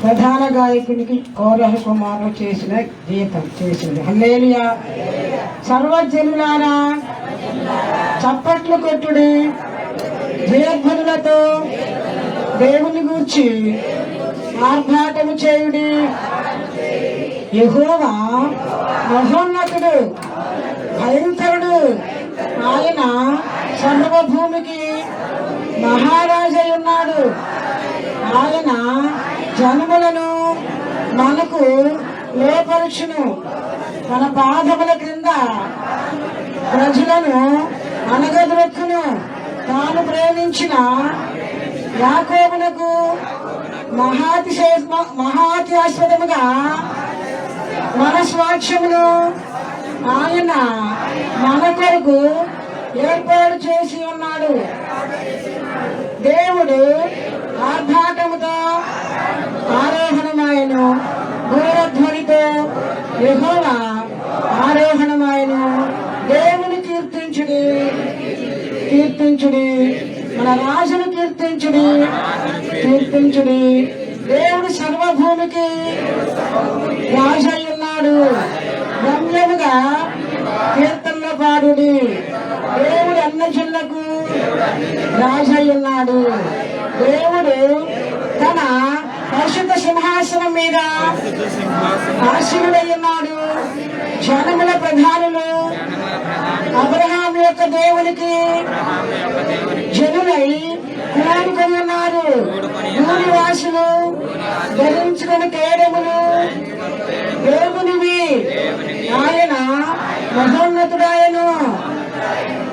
ప్రధాన గాయకునికి కోరహ కుమారుడు చేసిన గీతం చేసింది. హల్లెలూయా. సర్వజనులారా చప్పట్లు కొట్టుడి, జయధ్వనులతో దేవుని గూర్చి ఆర్భాటము చేయుడి. యెహోవా మహోన్నతుడు, భయంకరుడు. ఆయన సర్వభూమికి మహారాజై ఉన్నాడు. ఆయన జనములను మనకు లోపరుచును, మన పాదముల క్రింద ప్రజలను అనగదొక్కును. తాను ప్రేమించిన యాకోబునకు మహాత్యాస్పదముగా మన స్వాస్థ్యమును ఆయన మన కొరకు ఏర్పాటు చేసి ఉన్నాడు. దేవుడు ఆర్భాటముతో ఆరోహణమాయను, దూరధ్వనితో యెహోవా ఆరోహణమాయను. దేవుని కీర్తించుడి, కీర్తించుడి, మన రాజును కీర్తించుడి, కీర్తించుడి. దేవుడు సర్వభూమికి రాజై ఉన్నాడు. రమ్యముగా కీర్తనలో పాడుడి. దేవుడు అన్నజనులకు రాజై ఉన్నాడు. దేవుడు తన పరిశుద్ధ సింహాసనం మీద ఆసీనుడై ఉన్నాడు. జనముల ప్రధానులు అబ్రహాం యొక్క దేవునికి జనులై కూడుకొని ఉన్నారు. భూనివాసులు ధరించుకుని కేడములు దేవునివి. ఆయన మహోన్నతుడాయను.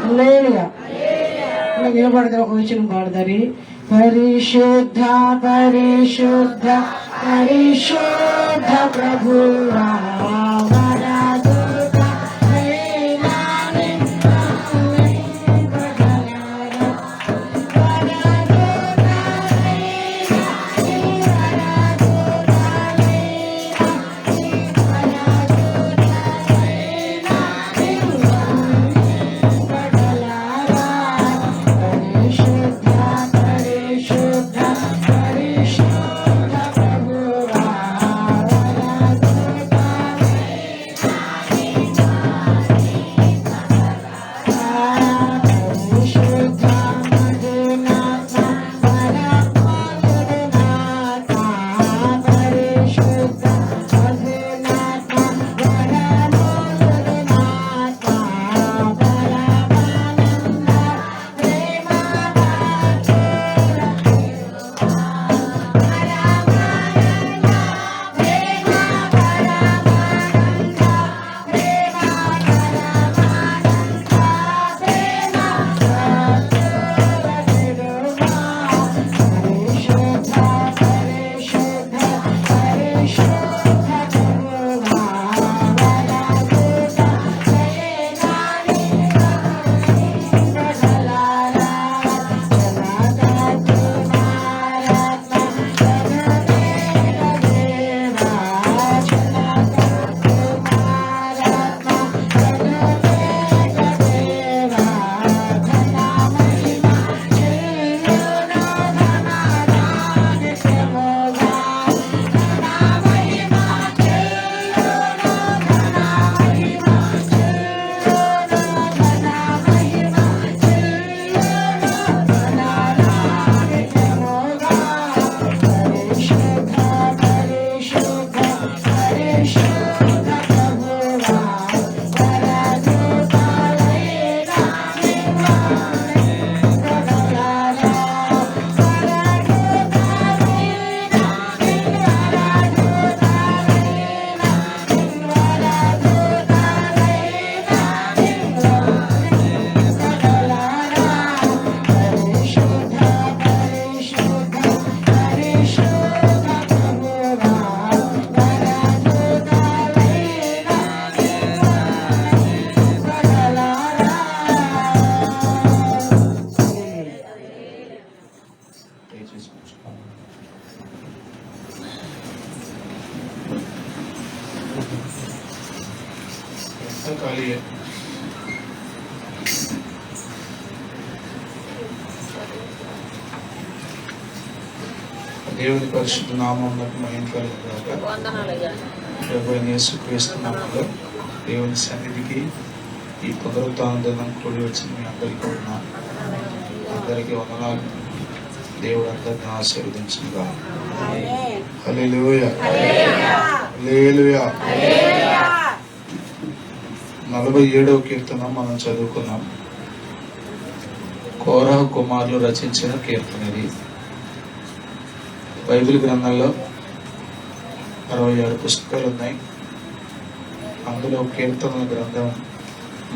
హల్లెలూయా. నిలబడితే ఒక విషయం పాడతారు. పరిశుద్ధ పరిశుద్ధ పరిశుద్ధ ప్రభువా खाली है। దేవుని పరిశుద్ధ నామమునకు మహిమ కలుగుగాక. ప్రభువైన యేసుక్రీస్తు నామములో దేవుని సన్నిధికి ఈ పునరుత్థాన దినం కూడి వచ్చిన మీ అందరికీ అందరికీ వందనాలు. దేవుడు అందరిని ఆశీర్వదించుగా. హల్లెలూయా, హల్లెలూయా. 47వ కీర్తన మనం చదువుకున్నాం. కోరహు కుమారులు రచించిన కీర్తన ఇది. బైబిల్ గ్రంథంలో 66 పుస్తకాలు ఉన్నాయి. అందులో కీర్తనల గ్రంథం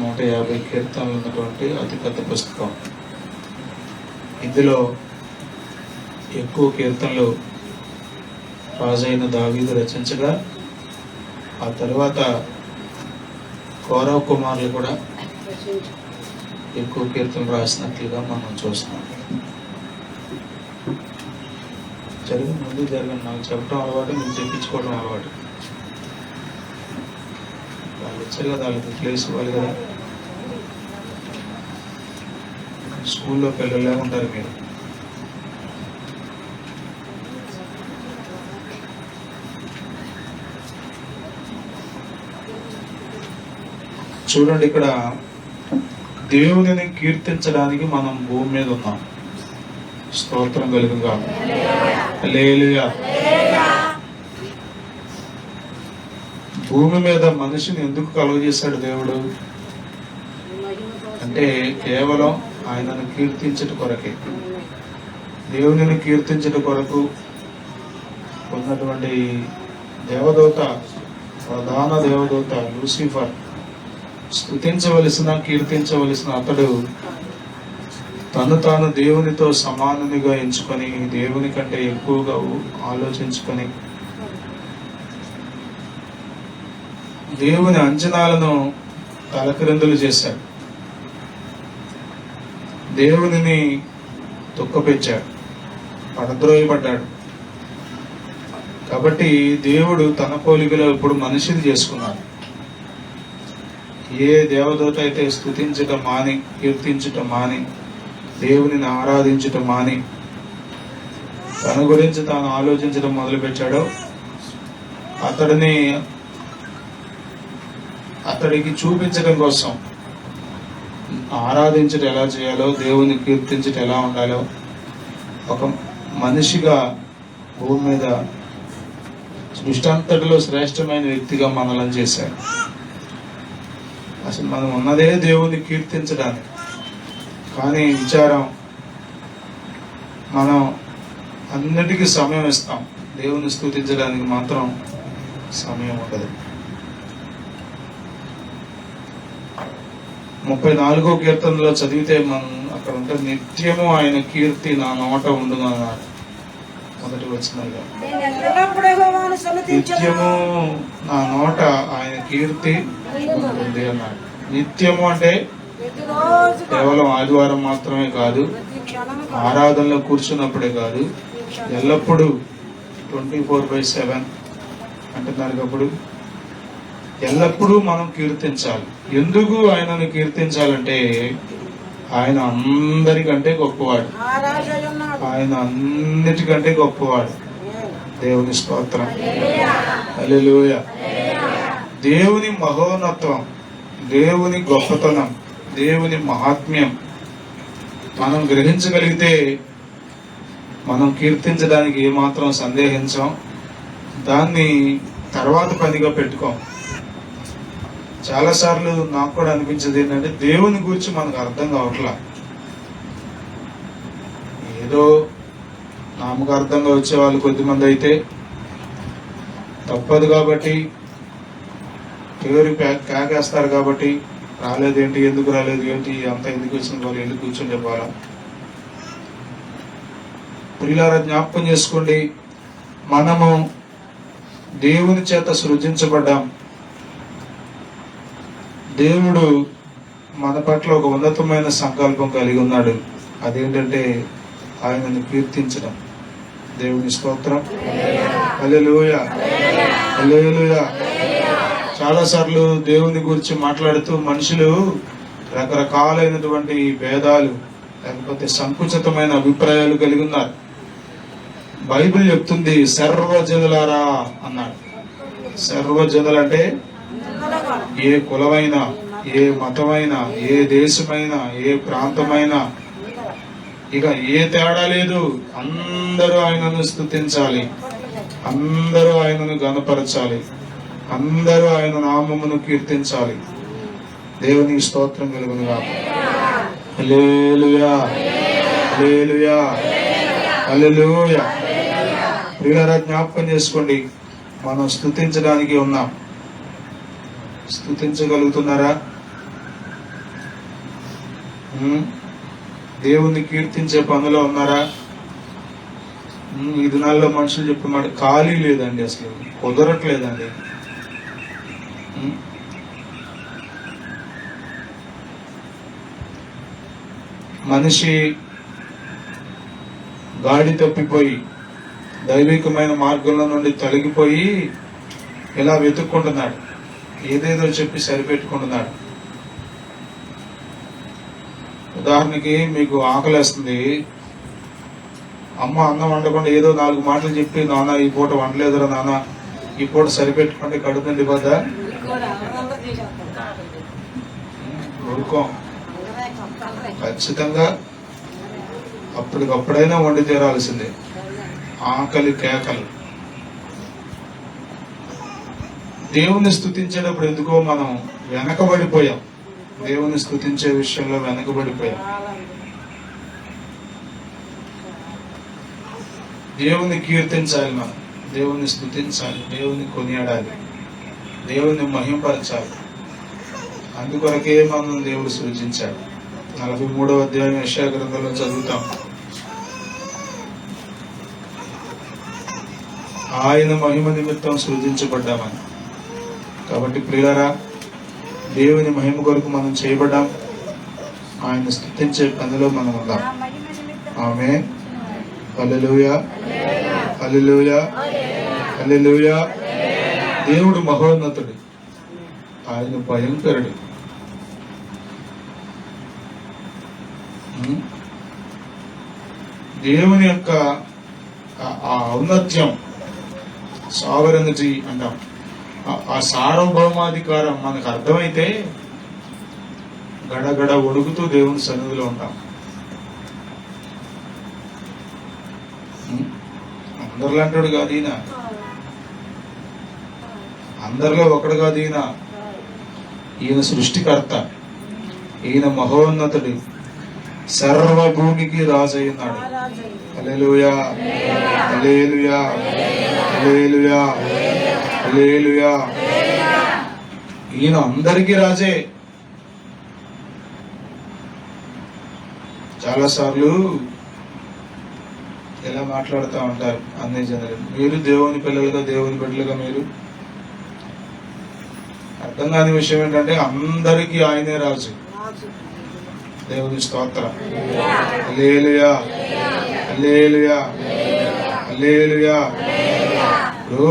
150 కీర్తనలు ఉన్నటువంటి అతిపెద్ద పుస్తకం. ఇందులో ఎక్కువ కీర్తనలు రాజైన దావీదు రచించగా, ఆ తర్వాత కౌరవ కుమారులు కూడా ఎక్కువ కీర్తనలు రాసినట్లుగా మనం చూస్తున్నాం. ముందు జరగండి. నాకు చెప్పడం అలవాటు, మీరు చెప్పించుకోవడం అలవాటు. వాళ్ళు వచ్చారు కదా, వాళ్ళకి ప్లేస్ ఇవ్వాలి కదా. స్కూల్లో పిల్లలే ఉంటారు మీరు. చూడండి, ఇక్కడ దేవునిని కీర్తించడానికి మనం భూమి మీద ఉన్నాం. స్తోత్రం కలుగుగా. హల్లెలూయా. భూమి మీద మనిషిని ఎందుకు కలుగజేశాడు దేవుడు అంటే కేవలం ఆయనను కీర్తించట కొరకే. దేవునిని కీర్తించట కొరకు ఉన్నటువంటి దేవదూత, ప్రధాన దేవదూత లూసిఫర్, స్తుతించవలసిన కీర్తించవలసిన అతడు తను తాను దేవునితో సమానునిగా ఎంచుకొని, దేవుని కంటే ఎక్కువగా ఆలోచించుకొని, దేవుని అంచనాలను తలక్రిందులు చేశాడు. దేవునిని దుఃఖపెట్టాడు, పడద్రోయబడ్డాడు. కాబట్టి దేవుడు తన పోలికలో ఇప్పుడు మనిషిని చేసుకున్నాడు. ఏ దేవదూత అయితే స్తుతించటం మాని, కీర్తించటం మాని, దేవునిని ఆరాధించటం మాని తన గురించి తాను ఆలోచించడం మొదలుపెట్టాడో అతడికి చూపించడం కోసం ఆరాధించటం ఎలా చేయాలో, దేవుని కీర్తించటం ఎలా ఉండాలో ఒక మనిషిగా భూమి మీద సృష్టి అంతటిలో శ్రేష్టమైన వ్యక్తిగా మనల్ని చేశాడు. అసలు మనం ఉన్నదే దేవుని కీర్తించడానికి. కానీ విచారం, మనం అన్నిటికీ సమయం ఇస్తాం, దేవుని స్తుతించడానికి మాత్రం సమయం ఉండదు. 34వ కీర్తనలో చదివితే మనం అక్కడ ఉంటే, నిత్యము ఆయన కీర్తి నా నోట ఉండును అన్నాడు. మొదటి వచనంలో నిత్యము నా నోట ఆయన కీర్తి ఉంటుంది అన్నాడు. నిత్యము అంటే కేవలం ఆదివారం మాత్రమే కాదు, ఆరాధనలో కూర్చున్నప్పుడే కాదు, ఎల్లప్పుడూ 24/7 అంటున్నారు. అప్పుడు ఎల్లప్పుడూ మనం కీర్తించాలి. ఎందుకు ఆయనను కీర్తించాలంటే ఆయన అందరికంటే గొప్పవాడు, ఆయన అన్నిటికంటే గొప్పవాడు. దేవుని స్తోత్రం. హల్లెలూయా. దేవుని మహోన్నతం, దేవుని గొప్పతనం, దేవుని మహాత్మ్యం మనం గ్రహించగలిగితే మనం కీర్తించడానికి ఏమాత్రం సందేహించాం, దాన్ని తర్వాత పనిగా పెట్టుకోం. చాలాసార్లు నాకు కూడా అనిపించేది ఏంటంటే, దేవుని గురించి మనకు అర్థం కావట్లా. ఏదో నామకార్థంగా వచ్చే వాళ్ళు కొద్దిమంది అయితే తప్పదు కాబట్టి, ఎవరు కాకేస్తారు కాబట్టి, రాలేదేంటి, ఎందుకు రాలేదు ఏంటి, అంత ఎందుకు వచ్చిన వాళ్ళు ఎందుకు కూర్చొని చెప్పాలా. ప్రియులారా, జ్ఞాపకం చేసుకోండి, మనము దేవుని చేత సృజించబడ్డాం. దేవుడు మన పట్ల ఒక ఉన్నతమైన సంకల్పం కలిగి ఉన్నాడు. అదేంటంటే ఆయనను కీర్తించడం. దేవుని స్తోత్రం. హల్లెలూయా, హల్లెలూయా. చాలా సార్లు దేవుని గురించి మాట్లాడుతూ మనుషులు రకరకాలైనటువంటి భేదాలు లేకపోతే సంకుచితమైన అభిప్రాయాలు కలిగి ఉన్నారు. బైబిల్ చెప్తుంది సర్వజనులారా అన్నాడు. సర్వజనులు అంటే ఏ కులమైనా, ఏ మతమైనా, ఏ దేశమైనా, ఏ ప్రాంతమైనా, ఇక ఏ తేడా లేదు. అందరూ ఆయనను స్తుతించాలి, అందరూ ఆయనను గణపరచాలి, అందరూ ఆయన నామమును కీర్తించాలి. దేవునికి స్తోత్రం కలుగునుగా. హల్లెలూయా, హల్లెలూయా, హల్లెలూయా. ప్రియులారా, జ్ఞాపకం చేసుకోండి, మనం స్తుతించడానికి ఉన్నాం. స్తుతించగలుగుతున్నారా? దేవుణ్ణి కీర్తించే పనిలో ఉన్నారా? ఈ దినాల్లో మనుషులు చెప్పే మాట ఖాళీ లేదండి, అసలు కుదరట్లేదండి. మనిషి గాడి తప్పిపోయి దైవికమైన మార్గంలో నుండి తొలగిపోయి ఇలా వెతుక్కుంటున్నాడు, ఏదేదో చెప్పి సరిపెట్టుకుంటున్నాడు. ఉదాహరణకి మీకు ఆకలేస్తుంది, అమ్మ అన్నం వండకుండా ఏదో 4 మాటలు చెప్పి, నాన్న ఈ పూట వండలేదురా నాన్న, ఈ పూట సరిపెట్టుకుంటే కడుపు నిండిపోద్దా? ఊరుకోం, ఖచ్చితంగా అప్పటికప్పుడైనా వండి తీరాల్సిందే. ఆకలి కేకలు. దేవుణ్ణి స్తుతించేటప్పుడు ఎందుకో మనం వెనకబడిపోయాం, దేవుని స్తుతించే విషయంలో వెనకబడిపోయాం. దేవుని కీర్తించాలి, మనం దేవుని స్తుతించాలి, దేవుని కొనియాడాలి, దేవుని మహింపరచాలి. అందుకొరకే మనం దేవుడు సృజించాడు. 43వ అధ్యాయం యెషయా గ్రంథంలో చదువుతాం. ఆయన మహిమ నిమిత్తం సృజించబడ్డామని. కాబట్టి ప్రియులారా, దేవుని మహిమ కొరకు మనం చేయబడ్డాం. ఆయన స్తుతించే పనిలో మనం ఉన్నాం. ఆమేన్. హల్లెలూయా, హల్లెలూయా, హల్లెలూయా. దేవుడు మహోన్నతుడు, ఆయన భయంకరుడు. దేవుని యొక్క ఆ ఔన్నత్యం, సావరెనిటీ అంటాం, ఆ సార్వభౌమాధికారం మనకు అర్థమైతే గడగడ ఒడుగుతూ దేవుని సన్నిధిలో ఉంటాం. అందరిలో అంటాడు కాదు ఈయన, అందరిలో ఒకడు కాదు ఈయన. ఈయన సృష్టికర్త, ఈయన మహోన్నతుడు, సర్వభూమికి రాజు అయినాడు. హల్లెలూయా, హల్లెలూయా, హల్లెలూయా, హల్లెలూయా. ఈయన అందరికీ రాజే. చాలా సార్లు ఎలా మాట్లాడుతూ ఉంటారు అన్ని జనులు, మీరు దేవుని పిల్లలుగా, దేవుని బిడ్డలుగా. మీరు అర్థం కాని విషయం ఏంటంటే అందరికీ ఆయనే రాజు. దేవుని స్తోత్రం. హల్లెలూయా, హల్లెలూయా, హల్లెలూయా. ఇప్పుడు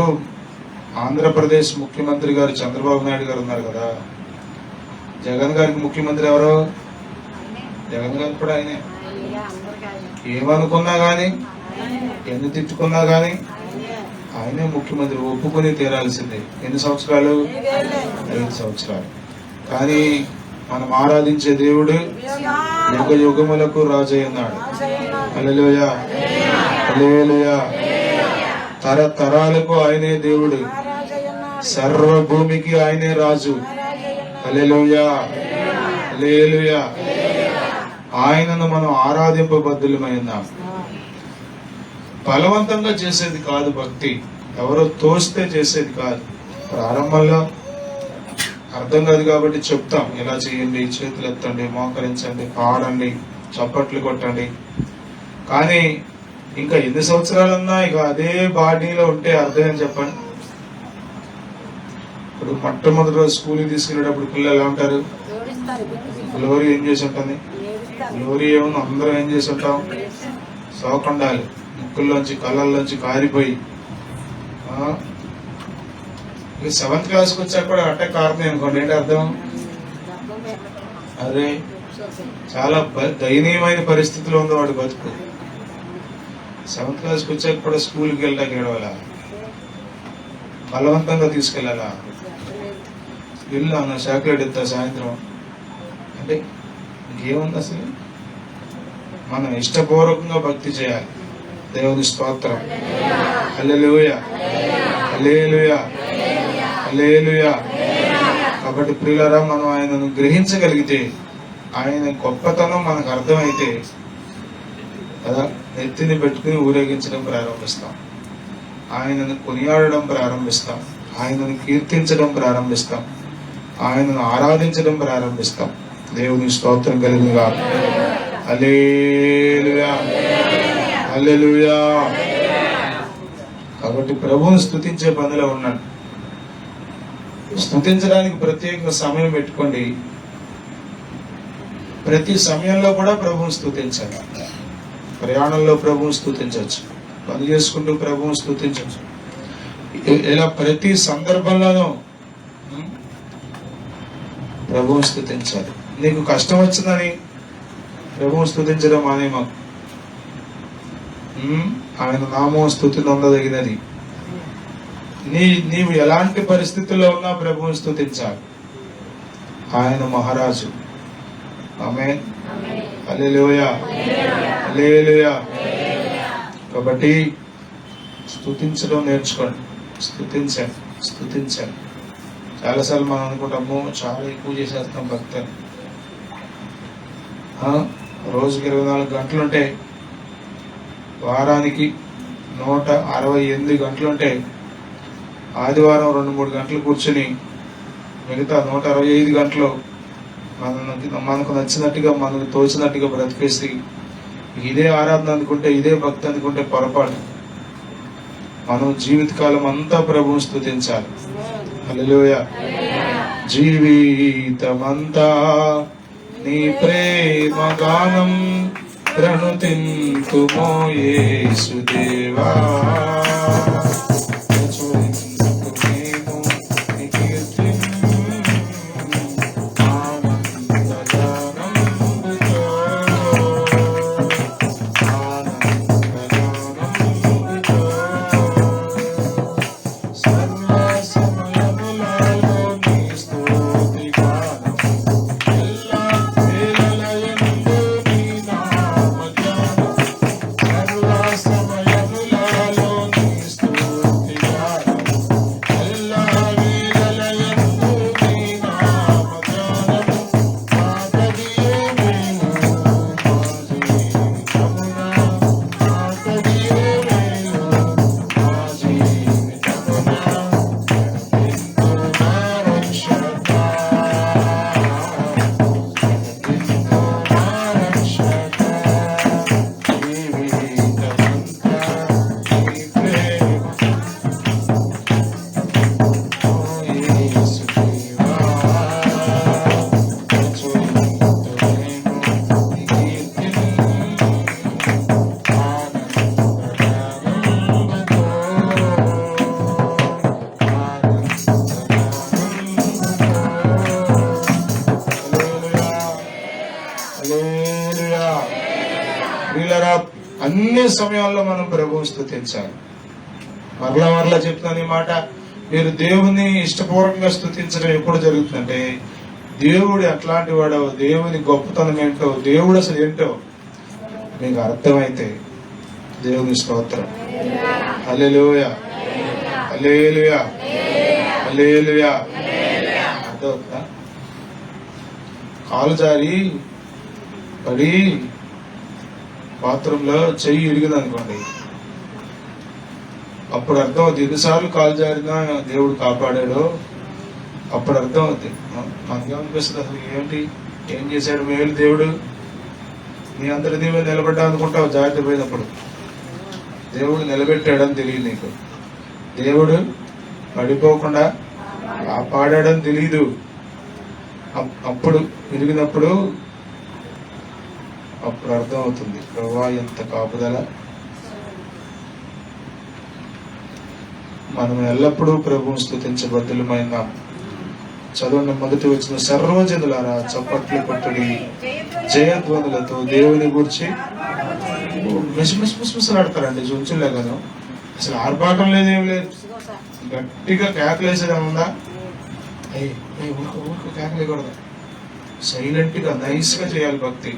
ఆంధ్రప్రదేశ్ ముఖ్యమంత్రి గారు చంద్రబాబు నాయుడు గారు ఉన్నారు కదా, జగన్ గారికి ముఖ్యమంత్రి ఎవరు? జగన్ గారు కూడా ఆయనే. ఏమనుకున్నా గాని, ఎన్ని తిట్టుకున్నా గాని ఆయనే ముఖ్యమంత్రి, ఒప్పుకొని తీరాల్సిందే. ఎన్ని సంవత్సరాలు? 5 సంవత్సరాలు. కానీ మనం ఆరాధించే దేవుడు యుగ యుగములకు రాజు అన్నాడు. హల్లెలూయా, హల్లెలూయా. తరతరాలకు ఆయనే దేవుడు, సర్వభూమికి ఆయనే రాజు. హల్లెలూయా, హల్లెలూయా. ఆయనను మనం ఆరాధింపబద్ధులమై ఉన్నాం. బలవంతంగా చేసేది కాదు భక్తి, ఎవరో తోస్తే చేసేది కాదు. ప్రారంభంలో అర్థం కాదు కాబట్టి చెప్తాం, ఇలా చేయండి, చేతులు ఎత్తండి, మోకరించండి, పాడండి, చప్పట్లు కొట్టండి. కానీ ఇంకా ఎన్ని సంవత్సరాలన్నా ఇక అదే బాడీలో ఉంటే అర్థం ఏం చెప్పండి. ఇప్పుడు మొట్టమొదటి రోజు స్కూల్కి తీసుకెళ్ళేటప్పుడు పిల్లలు ఎలా ఉంటారు? గ్లోరీ ఏం చేసి ఉంటుంది? గ్లోరీ ఏమన్నా అందరం ఏం చేసి ఉంటాం? సోకండాలి, ముక్కుల్లోంచి కళ్ళల్లోంచి కారిపోయి. 7th క్లాస్కి వచ్చాక కూడా అట్టే కారుతున్నాయి అనుకోండి. ఏంటి అర్థం? అదే చాలా దయనీయమైన పరిస్థితిలో ఉంది వాడి బతుకు. 7th క్లాస్కి వచ్చాక కూడా స్కూల్కి వెళ్ళడానికి ఏడవాలా? బలవంతంగా తీసుకెళ్ళాలా? వెళ్ళు అన్న చాక్లెట్ ఇస్తా సాయంత్రం అంటే ఇంకేముంది అసలు? మనం ఇష్టపూర్వకంగా భక్తి చేయాలి. దేవుని స్తోత్రం. హల్లెలూయా, హల్లెలూయా, హల్లెలూయా. కాబట్టి ప్రియులారా, మనం ఆయనను గ్రహించగలిగితే, ఆయన గొప్పతనం మనకు అర్థమైతే కదా, నెత్తిని పెట్టుకుని ఊరేగించడం ప్రారంభిస్తాం, ఆయనను కొనియాడడం ప్రారంభిస్తాం, ఆయనను కీర్తించడం ప్రారంభిస్తాం, ఆయనను ఆరాధించడం ప్రారంభిస్తాం. దేవుని స్తోత్రం కలుగుగా. హల్లెలూయా, హల్లెలూయా. కాబట్టి ప్రభువుని స్తుతించే పనిలో ఉన్నాడు. స్తుతించడానికి ప్రత్యేక సమయం పెట్టుకోండి. ప్రతి సమయంలో కూడా ప్రభువుని స్తుతించాలి. ప్రయాణంలో ప్రభువుని స్తుతించవచ్చు, పని చేసుకుంటూ ప్రభువుని స్తుతించవచ్చు. ఇలా ప్రతి సందర్భంలోనూ ప్రభువుని స్తుతించాలి. నీకు కష్టం వచ్చిందని ప్రభువుని స్తుతించడం మానే మాకు. ఆయన నామం స్తుతి నొందదగినది. నీవు ఎలాంటి పరిస్థితుల్లో ఉన్నా ప్రభువుని స్తుతించాలి. ఆయన మహారాజు. ఆమేన్, హల్లెలూయా, హల్లెలూయా. కాబట్టి స్తుతించడం నేర్చుకోండి. స్తుతించాలి. చాలాసార్లు మనం అనుకుంటాము చాలా ఎక్కువ చేసేస్తాం భక్తులు. రోజుకి 24 గంటలుంటే, వారానికి 168 గంటలుంటే, ఆదివారం 2-3 గంటలు కూర్చుని మిగతా 165 గంటలు మనకు నచ్చినట్టుగా, మనకు తోచినట్టుగా బ్రతికేసి ఇదే ఆరాధన అనుకుంటే, ఇదే భక్తి అనుకుంటే పొరపాటు. మనం జీవితకాలం అంతా ప్రభువుని స్తుతించాలి. హల్లెలూయా. జీవితమంతా నీ ప్రేమ గానం ప్రణుతింతుమో యేసుదేవా. అన్ని సమయాల్లో మనం ప్రభువుని స్తుతించాలి. మరలా చెప్తున్నాను ఈ మాట. మీరు దేవుని ఇష్టపూర్వకంగా స్తుతించడం ఎప్పుడు జరుగుతుందంటే, దేవుడు ఎట్లాంటి వాడో, దేవుని గొప్పతనం ఏంటో, దేవుడు అసలు ఏంటో మీకు అర్థమైతే దేవుని స్తోత్రం. హల్లెలూయా, హల్లెలూయా, హల్లెలూయా. అర్థమవుతుందా? కాలు జారి పడి బాత్రూంలో చెయ్యి ఇరిగింది అనుకోండి, అప్పుడు అర్థం అవుతుంది ఎన్నిసార్లు కాలు జారినా దేవుడు కాపాడాడో. అప్పుడు అర్థం అవుతుంది. మనకేమనిపిస్తుంది, అసలు ఏం చేశాడు మేలు దేవుడు, నీ అందరి నీవే నిలబడ్డా అనుకుంటావు. జాగ్రత్త పోయినప్పుడు దేవుడు నిలబెట్టాడని తెలియదు నీకు. దేవుడు పడిపోకుండా కాపాడాడని తెలియదు. అప్పుడు ఇరిగినప్పుడు అప్పుడు అర్థం అవుతుంది, ప్రభువా ఎంత కాపుదల. మనం ఎల్లప్పుడూ ప్రభువును స్తుతించబద్దులమైన. చదవండి, మొదటి వచ్చిన సర్వజనులారా చప్పట్లు కొట్టుడి, జయధ్వనులతో దేవుని గూర్చి మిసమిసలాడతారండి చుంచులే కదా. అసలు ఆర్భాటం లేదు, ఏం లేదు. గట్టిగా కేకలేసేది ఏముందా? ఊరుకు కేకలేకూడదు. సైలెంట్ గా నైస్ గా చేయాలి భక్తి,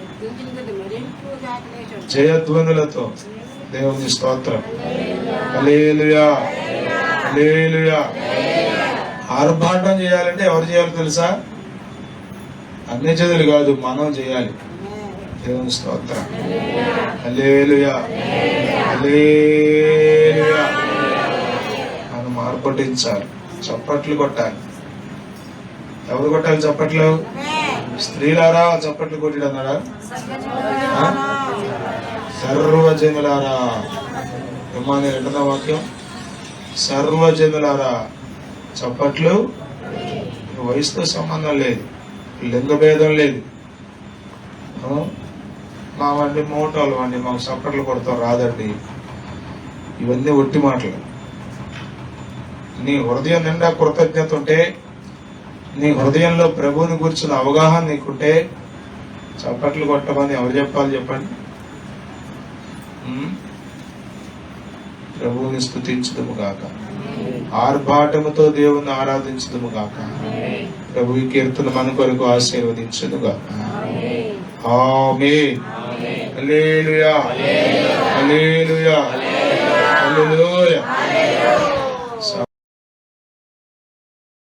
జయధ్వనులతో. దేవుని స్తోత్రం. హల్లెలూయా, హల్లెలూయా. ఆర్భాటం చేయాలంటే ఎవరు చేయాలి తెలుసా? అన్ని చదువులు కాదు, మనం చేయాలి. దేవుని స్తోత్రం. హల్లెలూయా, హల్లెలూయా. మనం ఆర్భటించాలి, చప్పట్లు కొట్టాలి. ఎవరు కొట్టాలి చప్పట్లు? స్త్రీలారా చప్పట్లు కొట్టి అన్నాడా? సర్వజనులారా. యోహాను 2వ వాక్యం, సర్వజనులారా. చప్పట్లు. వయసుతో సంబంధం లేదు, లింగ భేదం లేదు. మా వంటి మోటాలు వండి మాకు చప్పట్లు కొడతాం రాదండి. ఇవన్నీ ఒట్టి మాటలు. నీ హృదయం నిండా కృతజ్ఞత ఉంటే, నీ హృదయంలో ప్రభువుని గురించిన అవగాహన నీకుంటే చప్పట్లు కొట్టమని ఎవరు చెప్పాలి చెప్పండి? ప్రభువుని స్తుతించుదుము గాక, ఆర్భాటముతో దేవుని ఆరాధించుదుము గాక. ప్రభు కీర్తన మన కొరకు ఆశీర్వదించును గాక. ఆమేన్. హల్లెలూయా, హల్లెలూయా, హల్లెలూయా.